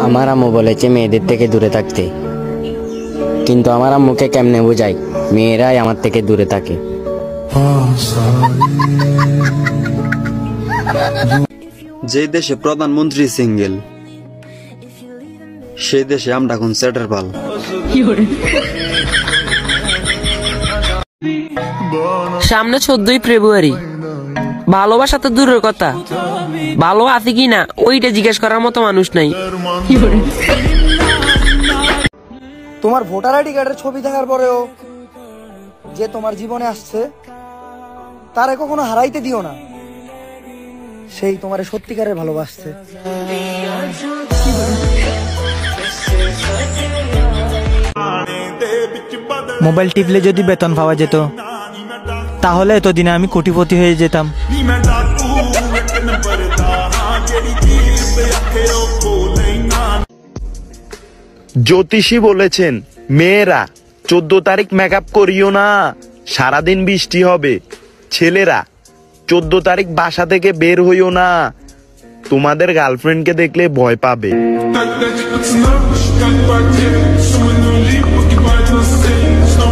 আমার আম্মু বলেছে মেয়েদের থেকে দূরে থাকতে, কিন্তু আমার আম্মুকে কেমনে বোঝাই মেয়েরাই আমার থেকে দূরে থাকে। যে দেশে প্রধানমন্ত্রী সিঙ্গেল, সেই দেশে আমরা এখন সেটার পাল। সামনে 14ই ফেব্রুয়ারি, ভালোবাসা তো দূরের কথা, ভালো আছে কি না ওইটা জিজ্ঞেস করার মতো মানুষ নাই। তোমার ভোটার আইডি কার্ডের ছবি দেখার পরেও যে তোমার জীবনে আসছে তারে কখনো হারাইতে দিও না, সেই তোমারে সত্যিকারের ভালোবাসছে। মোবাইল টিপলে যদি বেতন পাওয়া যেত তাহলে এতদিনে আমি কোটিপতি হয়ে যেতাম। জ্যোতিষী বলেছেন মেয়েরা 14 তারিখ মেকআপ করিও না, সারাদিন বৃষ্টি হবে। ছেলেরা 14 তারিখ বাসা থেকে বের হইও না, তোমাদের গার্লফ্রেন্ডকে দেখলে ভয় পাবে। Tak da ci pacnąć, tak bardziej, sumę nie lipo, kiwaj na scenie.